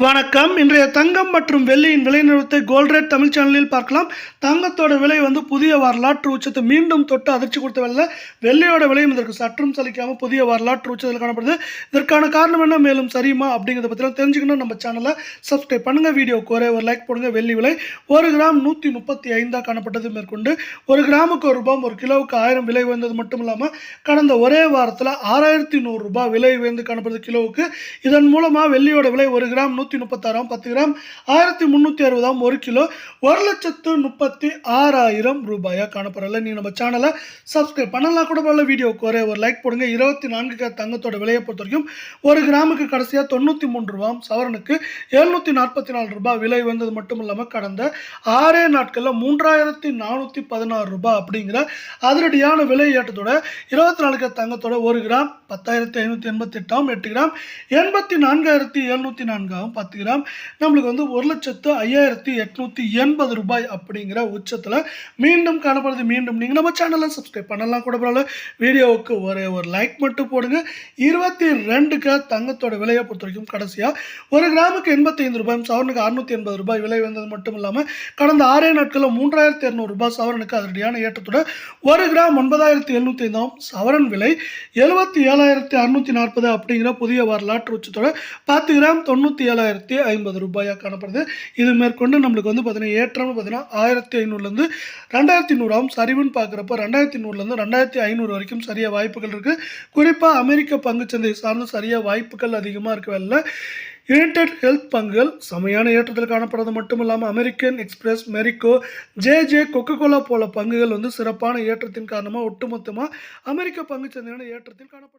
வணக்கம். இன்றைய தங்கம் மற்றும் வெள்ளியின் விலை நிலவரத்தை கோல்ட் ரேட் தமிழ் சேனலில் பார்க்கலாம். தங்கத்தோட விலை புதிய வரலாற்று உச்சத்தை மீண்டும் தொட்டு அதிர்ச்சி கொடுத்த வேளையில் வெள்ளியோட விலையும் இதற்கு சற்றும் சலிக்காமல் புதிய வரலாற்று உச்சத்தில் காணப்படுது. இதற்கான காரணம் என்ன, மேலும் சரியுமா அப்படிங்கிறத பற்றிலாம் தெரிஞ்சுக்கணும். நம்ம சேனலை சப்ஸ்கிரைப் பண்ணுங்கள், வீடியோக்கு ஒரே ஒரு லைக் போடுங்க. வெள்ளி விலை 1 கிராம் 135 காணப்பட்டது. மேற்கொண்டு 1 கிராமுக்கு ₹1, 1 கிலோவுக்கு 1000 விலை உயர்ந்தது மட்டும் இல்லாமல் கடந்த ஒரே வாரத்தில் ₹6100 விலை உயர்ந்து காணப்படுது கிலோவுக்கு. இதன் மூலமாக வெள்ளியோட விலை 1 கிராம் 136, 10 கிராம் 1360, 1 கிலோ ₹1,36,000 காணப்படல. நீ நம்ம சேனலை சப்ஸ்கிரைப் பண்ணலாம் கூட போல, வீடியோக்கு ஒரே ஒரு லைக் போடுங்க. 24 தங்கத்தோட விலையை பொறுத்த வரைக்கும் 1 கிராமுக்கு கடைசியாக ₹93, சவரனுக்கு ₹744 விலை வந்தது மட்டும் இல்லாமல் கடந்த 6 நாட்களில் ₹3416 அப்படிங்கிற அதிரடியான விலை ஏற்றத்தோட 24 தங்கத்தோட 1 கிராம் 10,588, 8 கிராம் 84,704, 10 கிராம் நம்மளுக்கு ₹1,05,880 அப்படிங்கிற உச்சத்தில் மீண்டும் காணப்படுது. மீண்டும் நீங்கள் நம்ம சேனலை சப்ஸ்கிரைப் பண்ணலாம் கூட பரவாயில்ல, வீடியோவுக்கு ஒரே ஒரு லைக் மட்டும் போடுங்க. 22 தங்கத்தோட விலையை பொறுத்த வரைக்கும் கடைசியாக 1 கிராமுக்கு ₹85, சவரனுக்கு ₹680 விலை வந்தது மட்டும் இல்லாமல் கடந்த 6 நாட்களில் ₹3200 சவரனுக்கு அதிரடியான ஏற்றத்தோட 1 கிராம் 9705, சவரன் விலை ₹77,640 அப்படிங்கிற புதிய வரலாற்று உச்சத்தோட 10 கிராம் ₹97,050 காணப்படுது. இது மேற்கொண்டு நம்மளுக்கு பார்த்தீங்கன்னா ஏற்றம் பார்த்தீங்கன்னா 1500லேருந்து 2100 சரிவுன்னு பார்க்குறப்ப 2100லேருந்து 2500 வரைக்கும் சரியாக வாய்ப்புகள் இருக்குது. குறிப்பாக அமெரிக்க பங்குச்சந்தை சார்ந்து சரியாக வாய்ப்புகள் அதிகமாக இருக்கவில்லை. யுனைடெட் ஹெல்த் பங்குகள் செமையான ஏற்றத்தில் காணப்படுறது மட்டும் இல்லாமல் அமெரிக்கன் எக்ஸ்பிரஸ், மெரிக்கோ, ஜே கொக்கோகோலா போல பங்குகள் சிறப்பான ஏற்றத்தின் காரணமாக ஒட்டுமொத்தமாக அமெரிக்க பங்குச்சந்தையான ஏற்றத்தில் காணப்படுது.